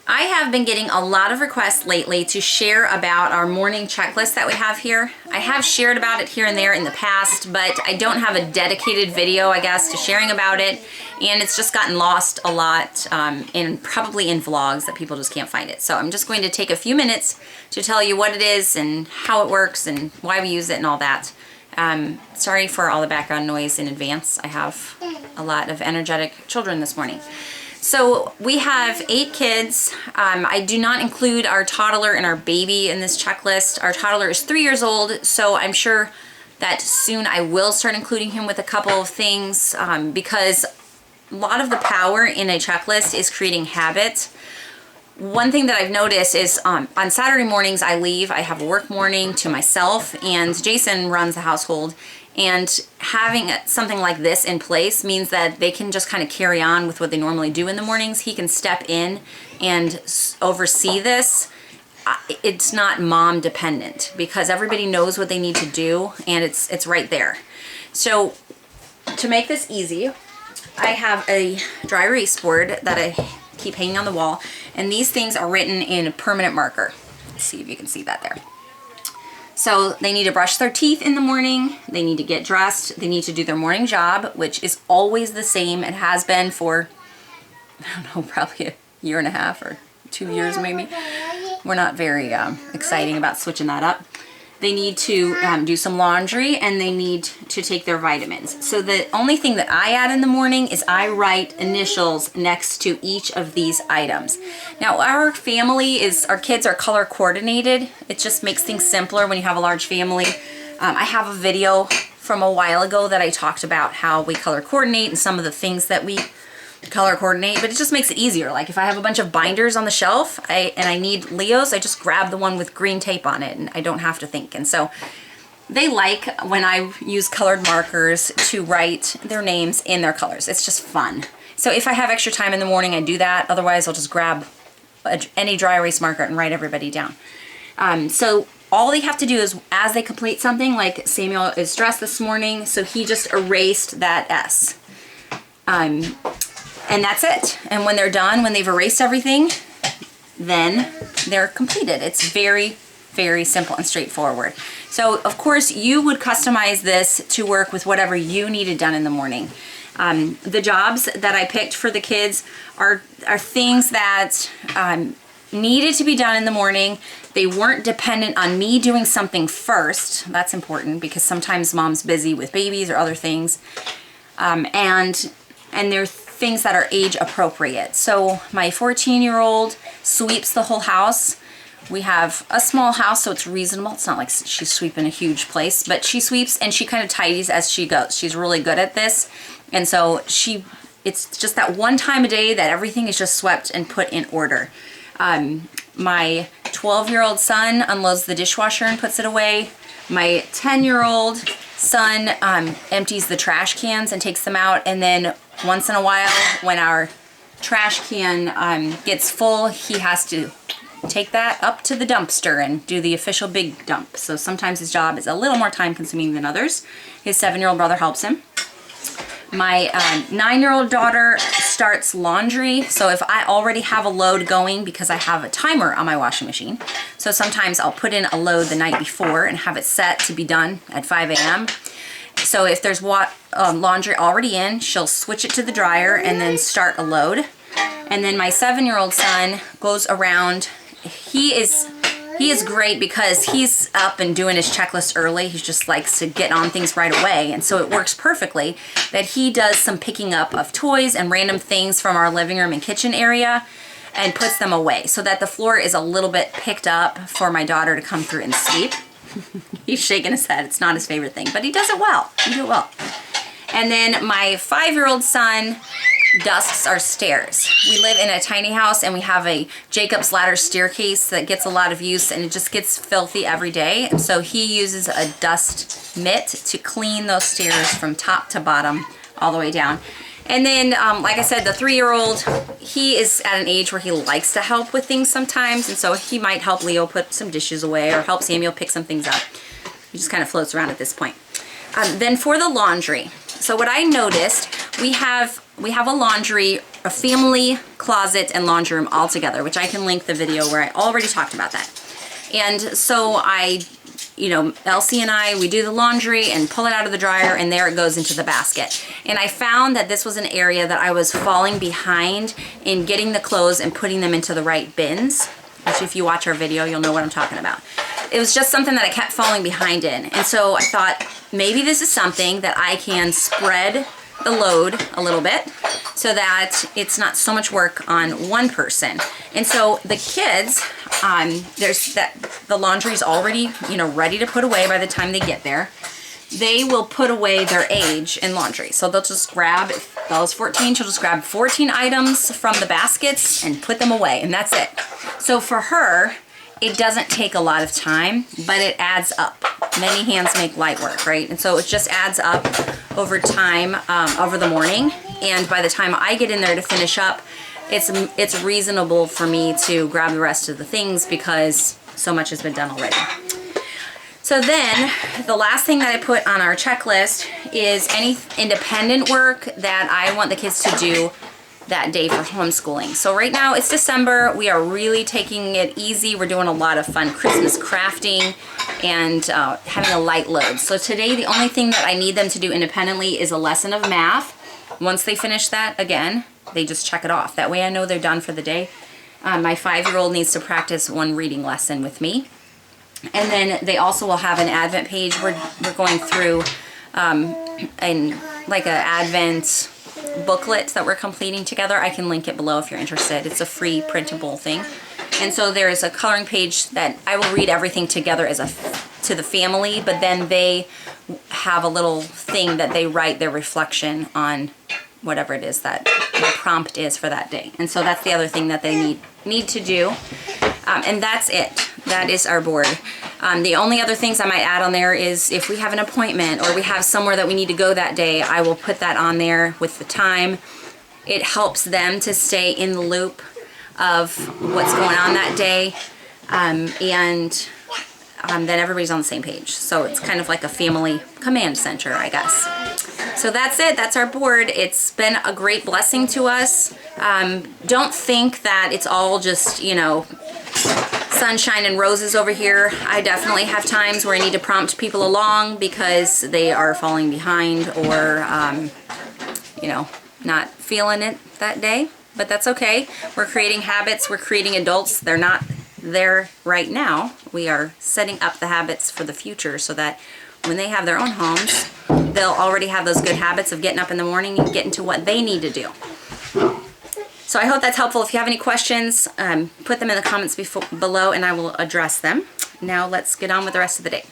I have been getting a lot of requests lately to share about our morning checklist that we have here. I have shared about it here and there in the past, but I don't have a dedicated video, I guess, to sharing about it. And it's just gotten lost a lot, probably in vlogs that people just can't find it. So I'm just going to take a few minutes to tell you what it is and how it works and why we use it and all that. Sorry for all the background noise in advance. I have a lot of energetic children this morning. So we have 8 kids. I do not include our toddler and our baby in this checklist. Our toddler is 3 years old, so I'm sure that soon I will start including him with a couple of things because a lot of the power in a checklist is creating habits. One thing that I've noticed is on Saturday mornings I leave. I have a work morning to myself, and Jason runs the household. And having something like this in place means that they can just kind of carry on with what they normally do in the mornings. He can step in and oversee this. It's not mom dependent because everybody knows what they need to do, and it's right there. So to make this easy, I have a dry erase board that I keep hanging on the wall, and these things are written in permanent marker. Let's see if you can see that there. So they need to brush their teeth in the morning, they need to get dressed, they need to do their morning job, which is always the same. It has been for, I don't know, probably a year and a half or 2 years maybe. We're not very exciting about switching that up. They need to do some laundry, and they need to take their vitamins. So the only thing that I add in the morning is I write initials next to each of these items. Now our kids are color coordinated. It just makes things simpler when you have a large family. I have a video from a while ago that I talked about how we color coordinate and some of the things that we color coordinate, but it just makes it easier. Like if I have a bunch of binders on the shelf and I need Leo's, I just grab the one with green tape on it and I don't have to think. And so they like when I use colored markers to write their names in their colors. It's just fun. So if I have extra time in the morning, I do that. Otherwise, I'll just grab any dry erase marker and write everybody down. So all they have to do is, as they complete something, like Samuel is dressed this morning, so he just erased that S. And that's it. And when they're done, when they've erased everything, then they're completed. It's very, very simple and straightforward. So of course you would customize this to work with whatever you needed done in the morning. The jobs that I picked for the kids are things that needed to be done in the morning. They weren't dependent on me doing something first. That's important because sometimes mom's busy with babies or other things. And they're things that are age appropriate. So my 14-year-old sweeps the whole house. We have a small house, so it's reasonable. It's not like she's sweeping a huge place, but she sweeps and she kind of tidies as she goes. She's really good at this. And so it's just that one time a day that everything is just swept and put in order. My 12-year-old son unloads the dishwasher and puts it away. My 10-year-old son empties the trash cans and takes them out, and then once in a while when our trash can gets full, he has to take that up to the dumpster and do the official big dump. So sometimes his job is a little more time consuming than others. His 7-year-old brother helps him. My 9-year-old daughter starts laundry. So if I already have a load going, because I have a timer on my washing machine, so sometimes I'll put in a load the night before and have it set to be done at 5 a.m. So if there's laundry already in, she'll switch it to the dryer and then start a load. And then my 7-year-old son goes around. He is great because he's up and doing his checklist early. He just likes to get on things right away. And so it works perfectly that he does some picking up of toys and random things from our living room and kitchen area and puts them away so that the floor is a little bit picked up for my daughter to come through and sweep. He's shaking his head. It's not his favorite thing, but he does it well. He do it well. And then my 5-year-old son dusts our stairs. We live in a tiny house and we have a Jacob's ladder staircase that gets a lot of use, and it just gets filthy every day. And so he uses a dust mitt to clean those stairs from top to bottom all the way down. And then, like I said, the 3-year-old, he is at an age where he likes to help with things sometimes, and so he might help Leo put some dishes away or help Samuel pick some things up. He just kind of floats around at this point. Then for the laundry, so what I noticed, we have a laundry a family closet and laundry room all together, which I can link the video where I already talked about that. And so Elsie and I, we do the laundry and pull it out of the dryer, and there it goes into the basket. And I found that this was an area that I was falling behind in getting the clothes and putting them into the right bins, which if you watch our video, you'll know what I'm talking about. It was just something that I kept falling behind in. And so I thought maybe this is something that I can spread the load a little bit so that it's not so much work on one person. And so the kids, the laundry's already, ready to put away by the time they get there. They will put away their age in laundry. So they'll just grab, if Bella's 14, she'll just grab 14 items from the baskets and put them away, and that's it. So for her, it doesn't take a lot of time, but it adds up. Many hands make light work, right? And so it just adds up over time, over the morning. And by the time I get in there to finish up, it's reasonable for me to grab the rest of the things because so much has been done already. So then the last thing that I put on our checklist is any independent work that I want the kids to do that day for homeschooling. So right now it's December. We are really taking it easy. We're doing a lot of fun Christmas crafting and having a light load. So today the only thing that I need them to do independently is a lesson of math. Once they finish that, again, they just check it off. That way I know they're done for the day. My 5-year-old needs to practice one reading lesson with me. And then they also will have an Advent page. We're going through like an Advent booklet that we're completing together. I can link it below if you're interested. It's a free printable thing. And so there is a coloring page that I will read everything together as to the family, but then they have a little thing that they write their reflection on whatever it is that the prompt is for that day. And so that's the other thing that they need to do. And that's it. That is our board. The only other things I might add on there is if we have an appointment or we have somewhere that we need to go that day, I will put that on there with the time. It helps them to stay in the loop of what's going on that day. And then everybody's on the same page. So it's kind of like a family command center, I guess. So that's it. That's our board. It's been a great blessing to us. Don't think that it's all just, sunshine and roses over here. I definitely have times where I need to prompt people along because they are falling behind or, not feeling it that day. But that's okay. We're creating habits. We're creating adults. They're not there right now. We are setting up the habits for the future so that when they have their own homes, they'll already have those good habits of getting up in the morning and getting to what they need to do. So I hope that's helpful. If you have any questions, put them in the comments below and I will address them. Now let's get on with the rest of the day.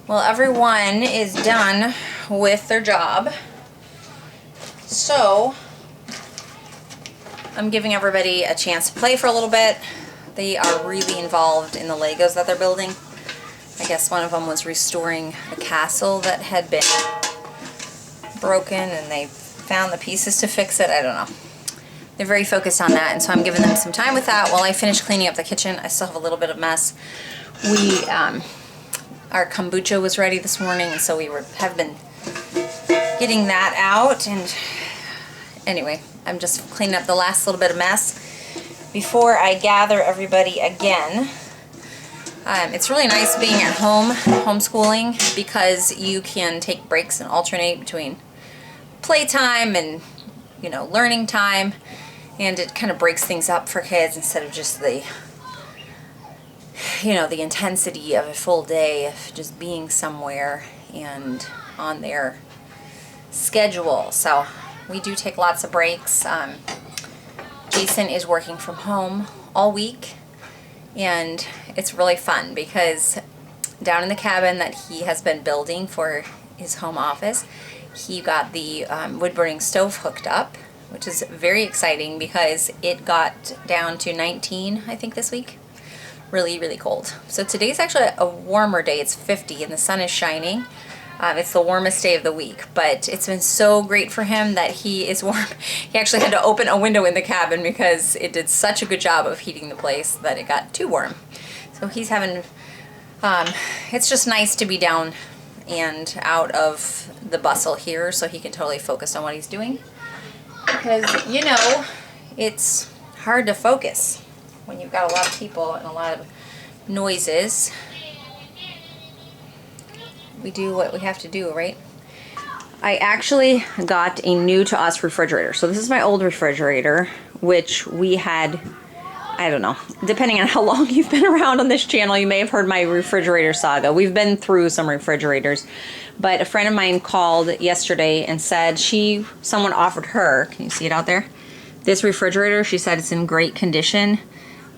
Well, everyone is done with their job. So I'm giving everybody a chance to play for a little bit. They are really involved in the Legos that they're building. I guess one of them was restoring a castle that had been broken and they found the pieces to fix it. I don't know. They're very focused on that, and so I'm giving them some time with that while I finish cleaning up the kitchen. I still have a little bit of mess. Our kombucha was ready this morning, and so we have been getting that out. And anyway, I'm just cleaning up the last little bit of mess before I gather everybody again. It's really nice being at home, homeschooling, because you can take breaks and alternate between playtime and, learning time, and it kind of breaks things up for kids instead of just the intensity of a full day of just being somewhere and on their schedule. So we do take lots of breaks. Jason is working from home all week, and it's really fun because down in the cabin that he has been building for his home office, he got the wood-burning stove hooked up, which is very exciting because it got down to 19, I think, this week. Really, really cold. So today's actually a warmer day. It's 50 and the sun is shining. It's the warmest day of the week, but it's been so great for him that he is warm. He actually had to open a window in the cabin because it did such a good job of heating the place that it got too warm. So he's having, it's just nice to be down and out of the bustle here so he can totally focus on what he's doing. Because, you know, it's hard to focus when you've got a lot of people and a lot of noises. We do what we have to do, right? I actually got a new to us refrigerator. So this is my old refrigerator, which we had, I don't know, depending on how long you've been around on this channel, you may have heard my refrigerator saga. We've been through some refrigerators, but a friend of mine called yesterday and said someone offered her, can you see it out there? This refrigerator, she said it's in great condition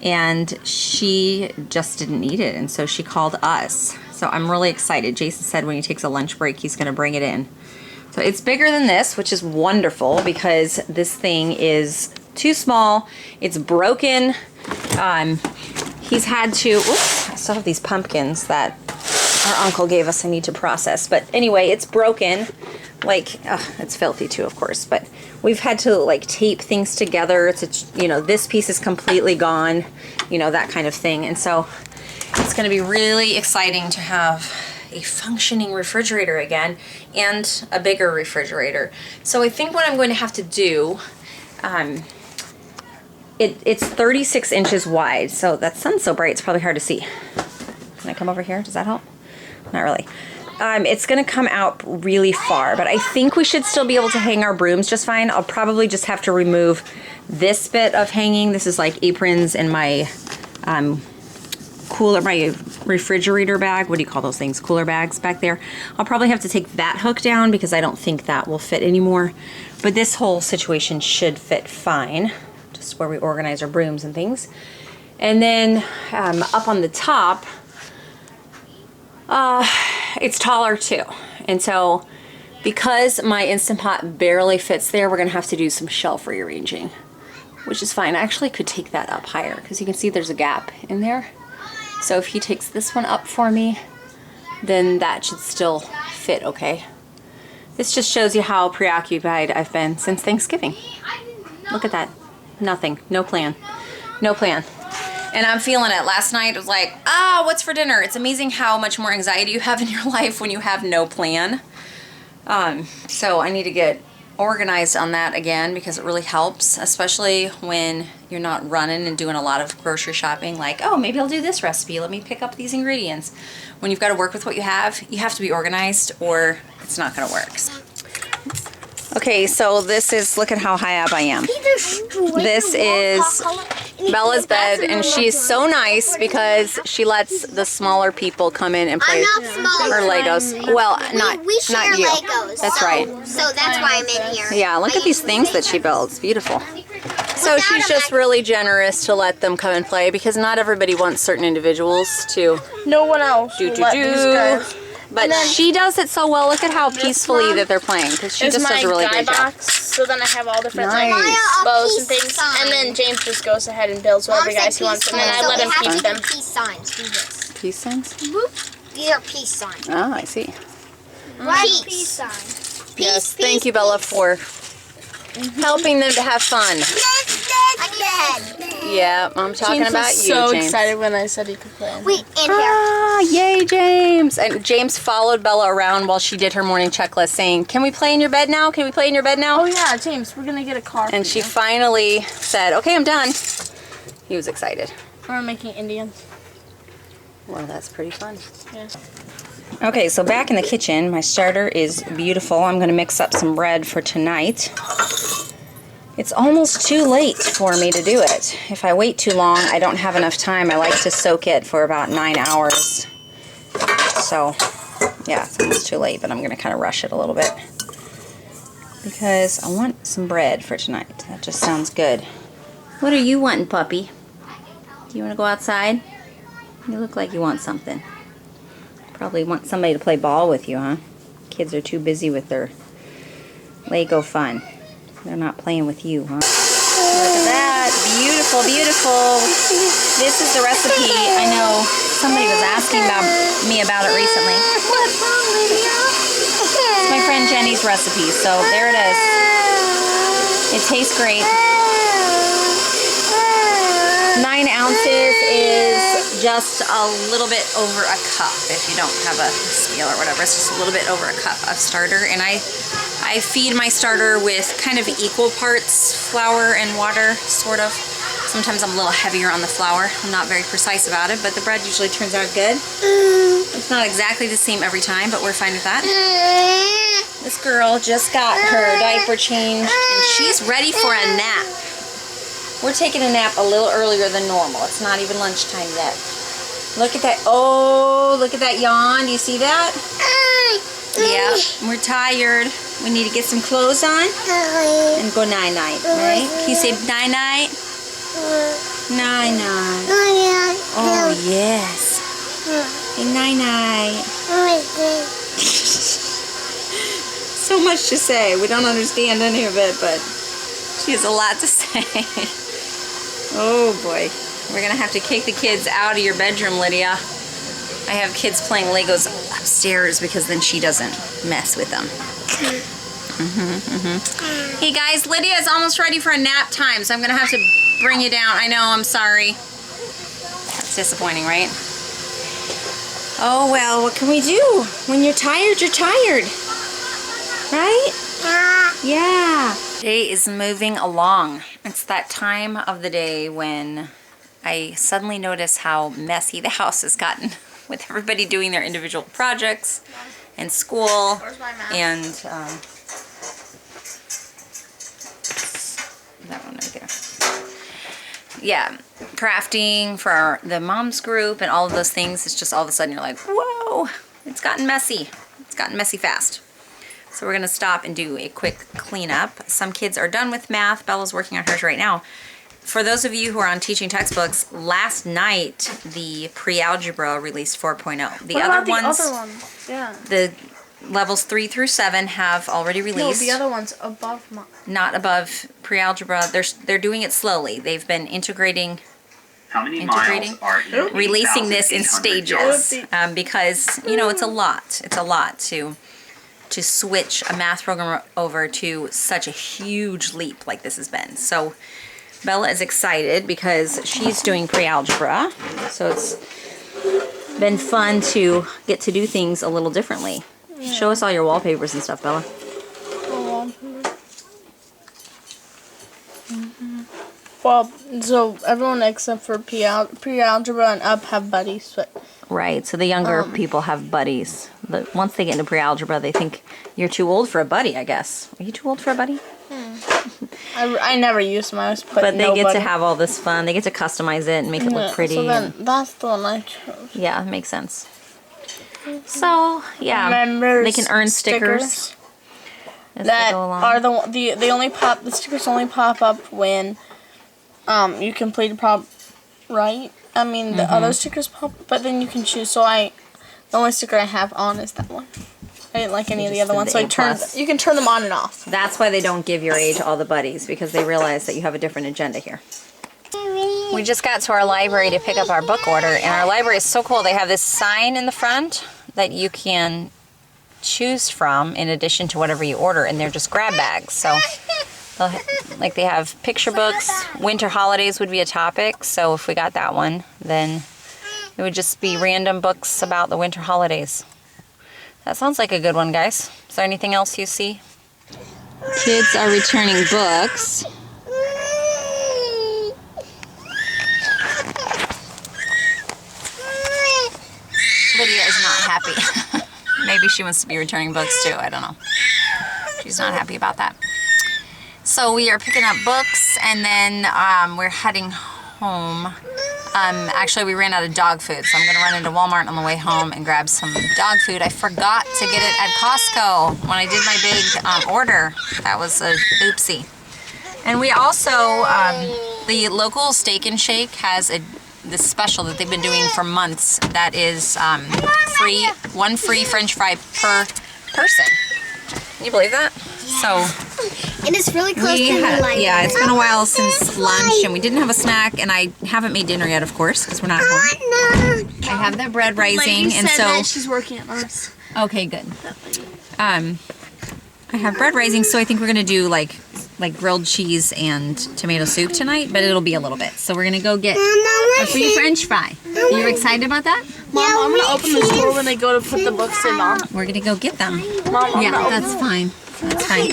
and she just didn't need it. And so she called us. So I'm really excited. Jason said when he takes a lunch break, he's gonna bring it in. So it's bigger than this, which is wonderful because this thing is too small. It's broken. He's had to, oops, I still have these pumpkins that our uncle gave us I need to process. But anyway, it's broken. Like, it's filthy too, of course, but we've had to like tape things together to, you know, this piece is completely gone, you know, that kind of thing. And so it's going to be really exciting to have a functioning refrigerator again and a bigger refrigerator. So I think what I'm going to have to do, it's 36 inches wide. So that sun's so bright, it's probably hard to see. Can I come over here? Does that help? Not really. It's going to come out really far, but I think we should still be able to hang our brooms just fine. I'll probably just have to remove this bit of hanging. This is like aprons in my cooler, my refrigerator bag. What do you call those things? Cooler bags back there. I'll probably have to take that hook down because I don't think that will fit anymore. But this whole situation should fit fine, just where we organize our brooms and things. And then up on the top, it's taller too. And so because my Instant Pot barely fits there, we're gonna have to do some shelf rearranging, which is fine. I actually could take that up higher because you can see there's a gap in there. So if he takes this one up for me, then that should still fit okay. This just shows you how preoccupied I've been since Thanksgiving. Look at that. Nothing. No plan. No plan. And I'm feeling it. Last night it was like, what's for dinner? It's amazing how much more anxiety you have in your life when you have no plan. So I need to get organized on that again because it really helps, especially when you're not running and doing a lot of grocery shopping. Like, oh, maybe I'll do this recipe. Let me pick up these ingredients. When you've got to work with what you have to be organized or it's not going to work. Okay, so this is, look at how high up I am. This is Bella's bed, and she's so nice because she lets the smaller people come in and play her Legos. Well, not you. Legos, that's right. So that's why I'm in here. Yeah, look at these things that she builds. Beautiful. So she's just really generous to let them come and play because not everybody wants certain individuals to no one else will let these guys. But she does it so well. Look at how peacefully that they're playing because she just does a really good job. So then I have all different like bows and things, and then James just goes ahead and builds whatever guys he wants, and then I let him keep them. Peace signs. Do this. Peace signs? These are peace signs. Oh, I see. Peace signs. Yes, thank you, Bella, for helping them to have fun. Yeah, I'm talking James about was you, so James. excited when I said he could play. Wait, in here. Yay, James! And James followed Bella around while she did her morning checklist, saying, "Can we play in your bed now? Can we play in your bed now?" Oh yeah, James, we're gonna get a car. And she finally said, "Okay, I'm done." He was excited. We're making Indians. Well, that's pretty fun. Yeah. Okay, so back in the kitchen, my starter is beautiful. I'm going to mix up some bread for tonight. It's almost too late for me to do it. If I wait too long, I don't have enough time. I like to soak it for about 9 hours. So, yeah, it's almost too late, but I'm going to kind of rush it a little bit because I want some bread for tonight. That just sounds good. What are you wanting, puppy? Do you want to go outside? You look like you want something. Probably want somebody to play ball with you, huh? Kids are too busy with their Lego fun. They're not playing with you, huh? Look at that. Beautiful, beautiful. This is the recipe. I know somebody was asking me about it recently. It's my friend Jenny's recipe, so there it is. It tastes great. 9 ounces is just a little bit over a cup. If you don't have a scale or whatever, it's just a little bit over a cup of starter. And I feed my starter with kind of equal parts flour and water, sort of. Sometimes I'm a little heavier on the flour. I'm not very precise about it, but the bread usually turns out good. It's not exactly the same every time, but we're fine with that. This girl just got her diaper changed, and she's ready for a nap. We're taking a nap a little earlier than normal. It's not even lunchtime yet. Look at that. Oh, look at that yawn. Do you see that? Yeah, we're tired. We need to get some clothes on and go night-night, right? Can you say night-night? Night-night. Oh, yes. Hey, night-night. So much to say. We don't understand any of it, but she has a lot to say. Oh, boy. We're going to have to kick the kids out of your bedroom, Lydia. I have kids playing Legos upstairs because then she doesn't mess with them. Hey guys, Lydia is almost ready for a nap time, so I'm gonna have to bring you down. I know, I'm sorry. That's disappointing, right? Oh well, what can we do? When you're tired, you're tired. Right? Yeah. Day is moving along. It's that time of the day when I suddenly notice how messy the house has gotten with everybody doing their individual projects and school and that one right there. Yeah, crafting for the mom's group and all of those things. It's just all of a sudden you're like, whoa, it's gotten messy. It's gotten messy fast. So we're gonna stop and do a quick cleanup. Some kids are done with math. Bella's working on hers right now. For those of you who are on teaching textbooks, last night the pre-algebra released 4.0. The other ones, yeah. the levels 3 through 7 have already released. No, the other one's above mine. Not above pre-algebra. They're doing it slowly. They've been integrating. How many miles are releasing this in stages because you know it's a lot. It's a lot to switch a math program over to such a huge leap like this has been. So Bella is excited because she's doing pre-algebra. So it's been fun to get to do things a little differently. Yeah. Show us all your wallpapers and stuff, Bella. Well, so everyone except for pre-algebra and up have buddies. But right, so the younger people have buddies. Once they get into pre-algebra, they think you're too old for a buddy, I guess. Are you too old for a buddy? I never used them. I was put But they get to have all this fun. They get to customize it and make it look pretty. So then that's the one I chose. Yeah, it makes sense. So, yeah, they can earn stickers. That are the stickers only pop up when you complete a problem, right? I mean, the other stickers pop, but then you can choose. So the only sticker I have on is that one. I didn't like any of the other ones, so you can turn them on and off. That's why they don't give your age all the buddies, because they realize that you have a different agenda here. We just got to our library to pick up our book order, and our library is so cool. They have this sign in the front that you can choose from in addition to whatever you order, and they're just grab bags. So like they have picture books. Winter holidays would be a topic, so if we got that one, then it would just be random books about the winter holidays. That sounds like a good one, guys. Is there anything else you see? Kids are returning books. Lydia is not happy. Maybe she wants to be returning books too. I don't know. She's not happy about that. So we are picking up books, and then we're heading home. Actually, we ran out of dog food, so I'm going to run into Walmart on the way home and grab some dog food. I forgot to get it at Costco when I did my big order. That was a oopsie. And we also, the local Steak and Shake has this special that they've been doing for months that is one free French fry per person. Can you believe that? Yes. So And it's really close to the library. Yeah, it's been a while since lunch, and we didn't have a snack, and I haven't made dinner yet, of course, because we're not home. I have the bread rising, and so she's working at Mars. okay, good. I have bread rising, so I think we're gonna do like grilled cheese and tomato soup tonight, but it'll be a little bit. So we're gonna go get a free French fry. Are you excited about that? Mom, I'm gonna open this door when they go to put the books in, Mom. We're gonna go get them. Mom, Yeah, that's fine. That's fine.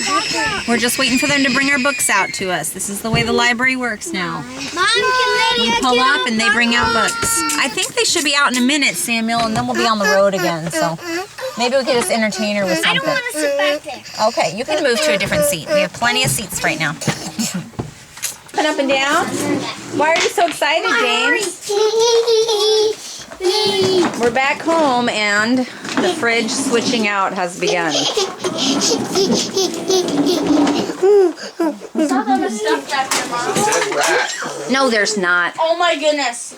We're just waiting for them to bring our books out to us. This is the way the library works now. Mom, can We pull up and they bring out books. I think they should be out in a minute, Samuel, and then we'll be on the road again. So maybe we could just entertain her with I something. don't want to sit back there. Okay, you can move to a different seat. We have plenty of seats right now. Up and down. Why are you so excited, James? We're back home and the fridge switching out has begun. stuff back there, Mom. No, there's not. Oh my goodness.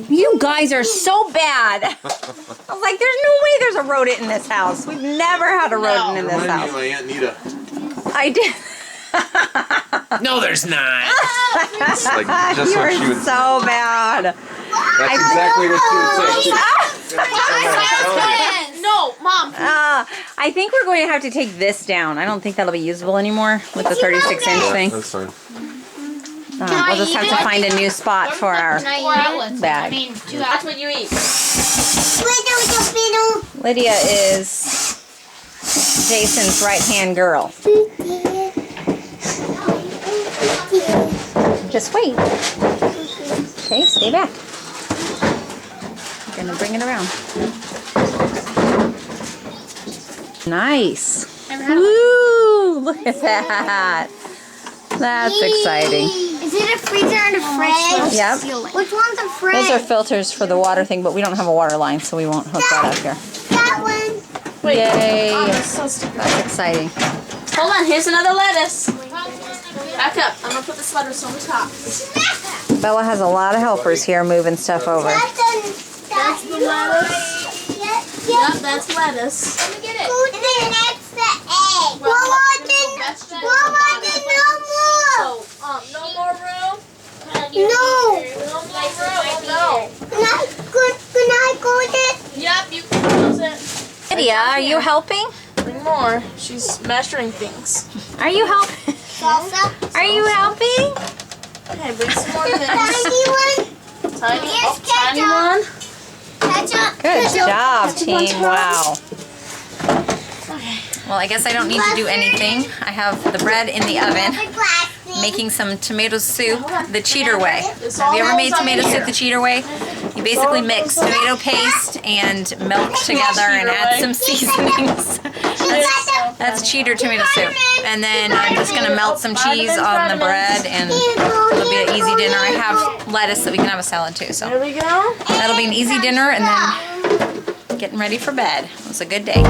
You guys are so bad. I was like, there's no way there's a rodent in this house. We've never had a rodent in this house. My Aunt Nita. I did. No, there's not. Like, just You what are she would so bad. That's exactly what she would say. No, Mom. I think we're going to have to take this down. I don't think that'll be usable anymore with the 36-inch thing. That's fine. We'll just have to find a new spot for our bag. That's what you eat. Lydia is Jason's right-hand girl. Just wait. Okay, stay back. I'm gonna bring it around. Nice. Woo! Look at that. That's exciting. Is it a freezer and a fridge? Yep. Which one's a fridge? Those are filters for the water thing, but we don't have a water line, so we won't hook that up here. That one. Wait. Yay! Oh, that's so stupid. That's exciting. Hold on, here's another lettuce. Back up. I'm gonna put this lettuce on the top. Bella has a lot of helpers here moving stuff over. That's the lettuce. Yep, that's lettuce. Let me get it. Who's the next egg? Mama, no more. No more room? No. No more room. No. Can I go there? Yep, you can close it. Lydia, are you helping? Bring more. She's measuring things. Are you helping? Salsa. Are you helping? Okay, bring some more things. Tiny one. Tiny, Here's tiny ketchup. one. Ketchup. Good job, team. Wow. Well, I guess I don't need to do anything. I have the bread in the oven, making some tomato soup the cheater way. Have you ever made tomato soup the cheater way? You basically mix tomato paste and milk together and add some seasonings. That's cheater tomato soup. And then I'm just going to melt some cheese on the bread and it'll be an easy dinner. I have lettuce so we can have a salad too. So There we go. that'll be an easy dinner and then getting ready for bed. It was a good day.